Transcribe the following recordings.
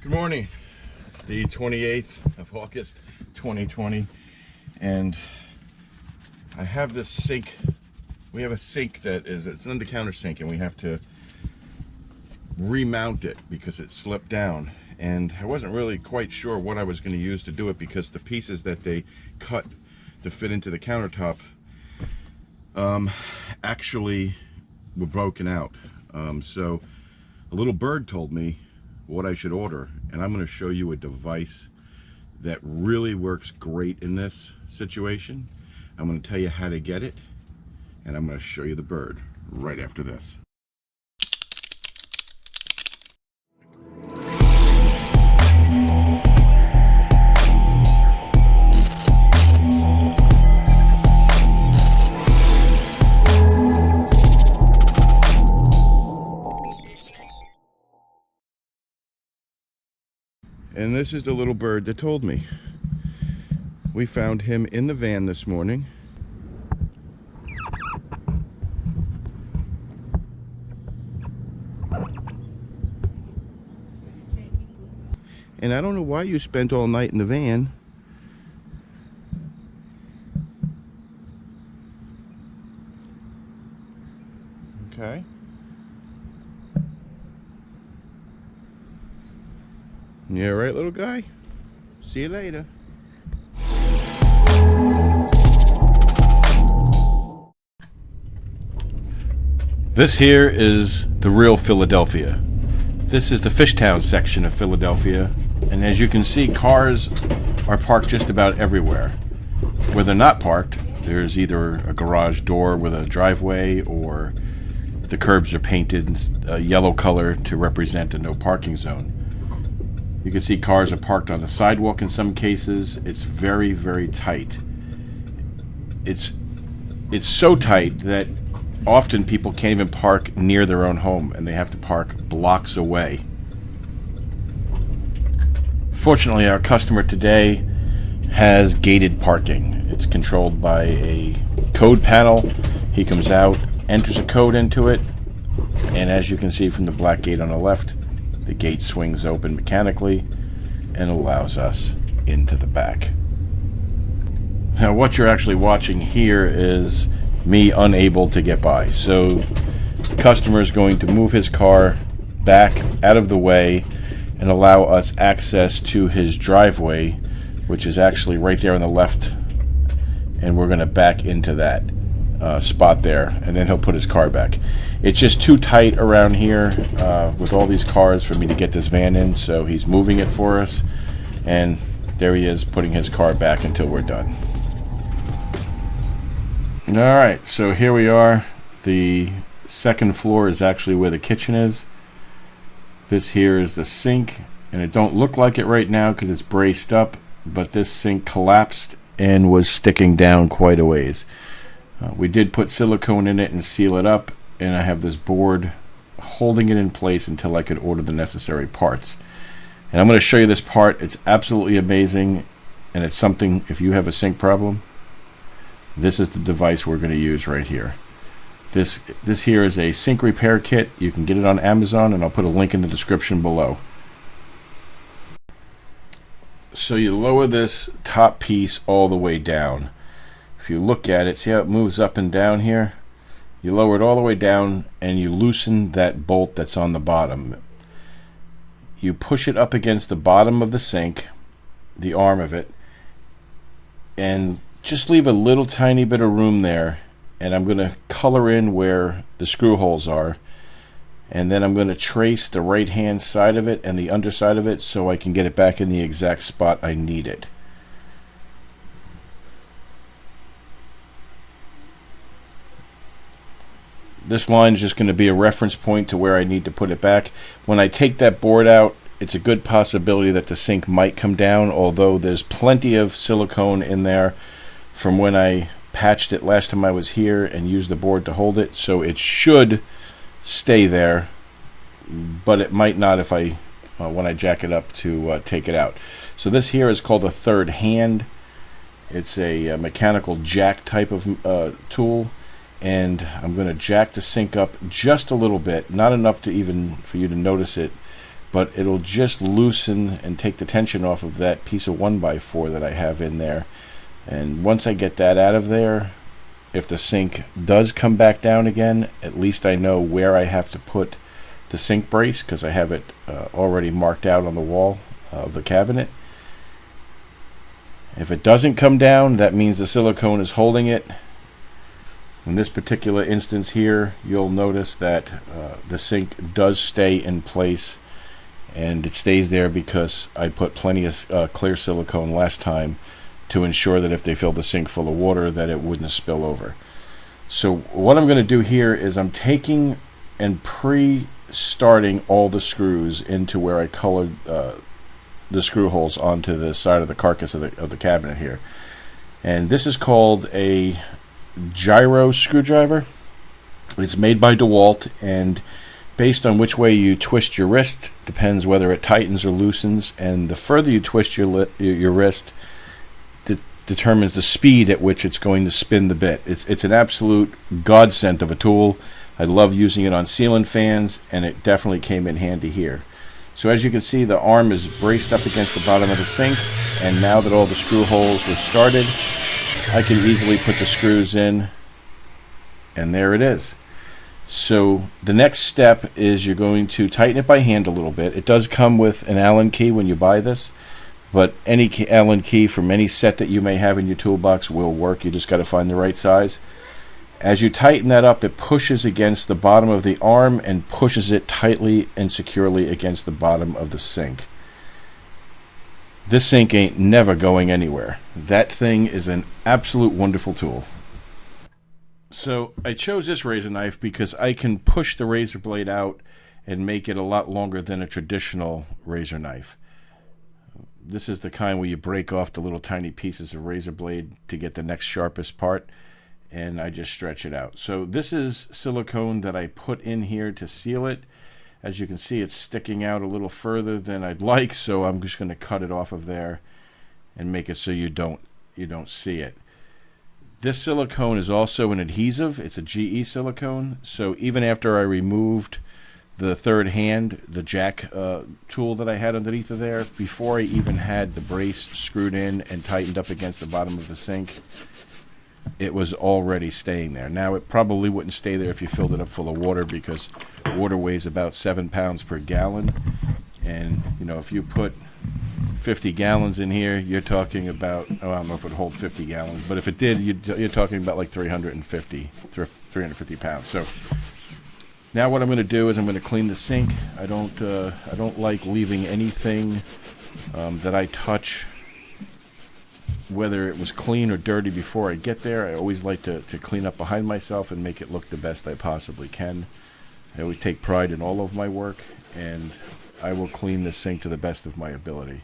Good morning. It's the 28th of August 2020 and I have this sink. We have a sink that it's an under-counter sink and we have to remount it because it slipped down, and I wasn't really quite sure what I was going to use to do it because the pieces that they cut to fit into the countertop actually were broken out. So a little bird told me what I should order, and I'm going to show you a device that really works great in this situation. I'm going to tell you how to get it, and I'm going to show you the bird right after this. And this is the little bird that told me. We found him in the van this morning. And I don't know why you spent all night in the van. Okay. Yeah, right, little guy? See you later. This here is the real Philadelphia. This is the Fishtown section of Philadelphia, and as you can see, cars are parked just about everywhere. Where they're not parked, there's either a garage door with a driveway, or the curbs are painted a yellow color to represent a no parking zone. You can see cars are parked on the sidewalk in some cases. It's very, very tight. It's so tight that often people can't even park near their own home, and they have to park blocks away. Fortunately, our customer today has gated parking. It's controlled by a code panel. He comes out, enters a code into it, and as you can see from the black gate on the left, the gate swings open mechanically and allows us into the back. Now, what you're actually watching here is me unable to get by. So the customer is going to move his car back out of the way and allow us access to his driveway, which is actually right there on the left, and we're going to back into that spot there, and then he'll put his car back. It's just too tight around here with all these cars for me to get this van in, so he's moving it for us, and there he is putting his car back until we're done. Alright, so here we are. The second floor is actually where the kitchen is. This here is the sink, and it don't look like it right now because it's braced up, but this sink collapsed and was sticking down quite a ways. We did put silicone in it and seal it up, and I have this board holding it in place until I could order the necessary parts. And I'm going to show you this part. It's absolutely amazing, and it's something, if you have a sink problem, this is the device we're going to use right here. This here is a sink repair kit. You can get it on Amazon, and I'll put a link in the description below. So you lower this top piece all the way down. If you look at it, see how it moves up and down here? You lower it all the way down and you loosen that bolt that's on the bottom. You push it up against the bottom of the sink, the arm of it, and just leave a little tiny bit of room there, and I'm going to color in where the screw holes are, and then I'm going to trace the right hand side of it and the underside of it so I can get it back in the exact spot I need it. This line is just going to be a reference point to where I need to put it back. When I take that board out, it's a good possibility that the sink might come down, although there's plenty of silicone in there from when I patched it last time I was here and used the board to hold it, so it should stay there, but it might not if I when I jack it up to take it out. So this here is called a third hand. It's a mechanical jack type of tool, and I'm going to jack the sink up just a little bit, not enough to even for you to notice it, but it'll just loosen and take the tension off of that piece of 1x4 that I have in there. And once I get that out of there, if the sink does come back down again, at least I know where I have to put the sink brace, because I have it already marked out on the wall of the cabinet. If it doesn't come down, that means the silicone is holding it. In this particular instance here, you'll notice that the sink does stay in place, and it stays there because I put plenty of clear silicone last time to ensure that if they filled the sink full of water, that it wouldn't spill over. So what I'm going to do here is I'm taking and pre-starting all the screws into where I colored the screw holes onto the side of the carcass of the cabinet here. And this is called a gyro screwdriver. It's made by DEWALT, and based on which way you twist your wrist depends whether it tightens or loosens, and the further you twist your wrist determines the speed at which it's going to spin the bit. It's an absolute godsend of a tool. I love using it on ceiling fans, and it definitely came in handy here. So as you can see, the arm is braced up against the bottom of the sink, and now that all the screw holes were started, I can easily put the screws in, and there it is. So the next step is you're going to tighten it by hand a little bit. It does come with an Allen key when you buy this, but any Allen key from any set that you may have in your toolbox will work. You just got to find the right size. As you tighten that up, it pushes against the bottom of the arm and pushes it tightly and securely against the bottom of the sink. This sink ain't never going anywhere. That thing is an absolute wonderful tool. So I chose this razor knife because I can push the razor blade out and make it a lot longer than a traditional razor knife. This is the kind where you break off the little tiny pieces of razor blade to get the next sharpest part, and I just stretch it out. So this is silicone that I put in here to seal it. As you can see, it's sticking out a little further than I'd like, so I'm just going to cut it off of there and make it so you don't see it. This silicone is also an adhesive. It's a GE silicone, so even after I removed the third hand, the jack tool that I had underneath of there, before I even had the brace screwed in and tightened up against the bottom of the sink, it was already staying there. Now, it probably wouldn't stay there if you filled it up full of water, because water weighs about 7 pounds per gallon, and if you put 50 gallons in here, you're talking about, I don't know if it would hold 50 gallons, but if it did, you're talking about like 350 pounds. So now what I'm going to do is I'm going to clean the sink. I don't like leaving anything that I touch, whether it was clean or dirty, before I get there. I always like to clean up behind myself and make it look the best I possibly can. I always take pride in all of my work, and I will clean this sink to the best of my ability.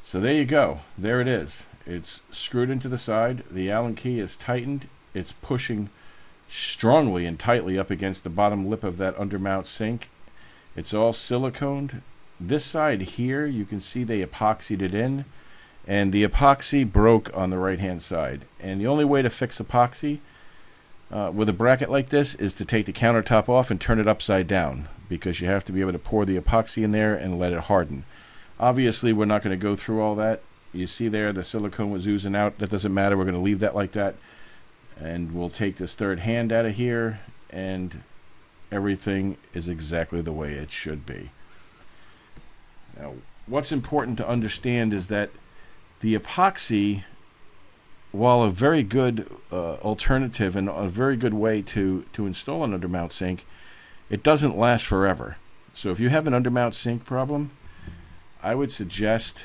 So there you go. There it is. It's screwed into the side. The Allen key is tightened. It's pushing strongly and tightly up against the bottom lip of that undermount sink. It's all siliconed. This side here, you can see they epoxied it in, and the epoxy broke on the right hand side. And the only way to fix epoxy with a bracket like this is to take the countertop off and turn it upside down, because you have to be able to pour the epoxy in there and let it harden. Obviously, we're not going to go through all that. You see there the silicone was oozing out. That doesn't matter. We're going to leave that like that. And we'll take this third hand out of here, and everything is exactly the way it should be. Now, what's important to understand is that the epoxy, while a very good alternative and a very good way to install an undermount sink, it doesn't last forever. So if you have an undermount sink problem, I would suggest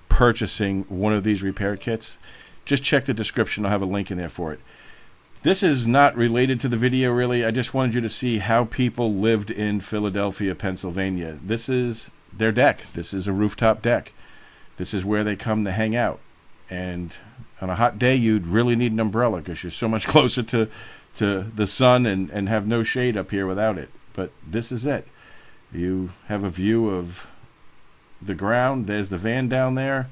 purchasing one of these repair kits. Just check the description. I'll have a link in there for it. This is not related to the video, really. I just wanted you to see how people lived in Philadelphia, Pennsylvania. This is their deck. This is a rooftop deck. This is where they come to hang out. And on a hot day, you'd really need an umbrella because you're so much closer to the sun and have no shade up here without it. But this is it. You have a view of the ground. There's the van down there.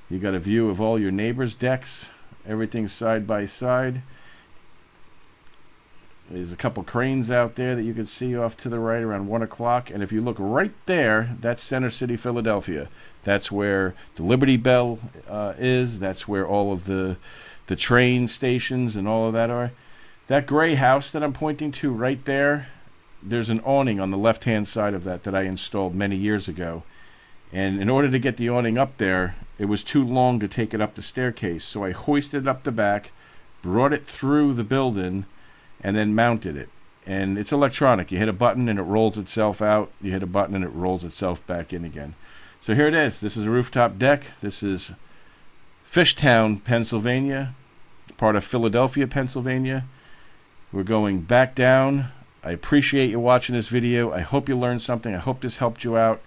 You got a view of all your neighbors' decks. Everything's side by side. There's a couple cranes out there that you can see off to the right around 1 o'clock. And if you look right there, that's Center City, Philadelphia. That's where the Liberty Bell is. That's where all of the train stations and all of that are. That gray house that I'm pointing to right there, there's an awning on the left-hand side of that I installed many years ago. And in order to get the awning up there, it was too long to take it up the staircase. So I hoisted it up the back, brought it through the building, and then mounted it. And it's electronic. You hit a button and it rolls itself out. You hit a button and it rolls itself back in again. So here it is. This is a rooftop deck. This is Fishtown, Pennsylvania, part of Philadelphia, Pennsylvania. We're going back down. I appreciate you watching this video. I hope you learned something. I hope this helped you out.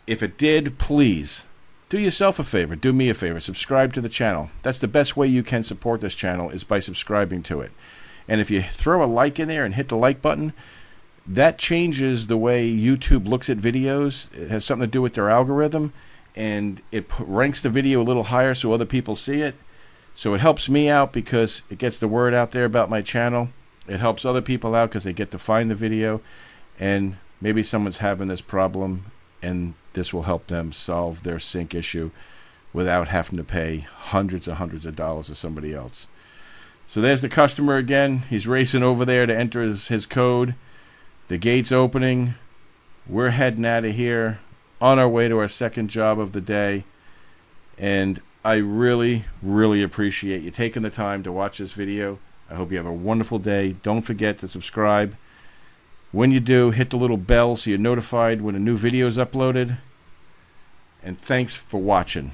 If it did, please do yourself a favor. Do me a favor. Subscribe to the channel. That's the best way you can support this channel, is by subscribing to it. And if you throw a like in there and hit the like button, that changes the way YouTube looks at videos. It has something to do with their algorithm, and it ranks the video a little higher so other people see it. So it helps me out because it gets the word out there about my channel. It helps other people out because they get to find the video, and maybe someone's having this problem, and this will help them solve their sink issue without having to pay hundreds and hundreds of dollars to somebody else. So there's the customer again. He's racing over there to enter his code. The gate's opening. We're heading out of here on our way to our second job of the day. And I really, really appreciate you taking the time to watch this video. I hope you have a wonderful day. Don't forget to subscribe. When you do, hit the little bell so you're notified when a new video is uploaded. And thanks for watching.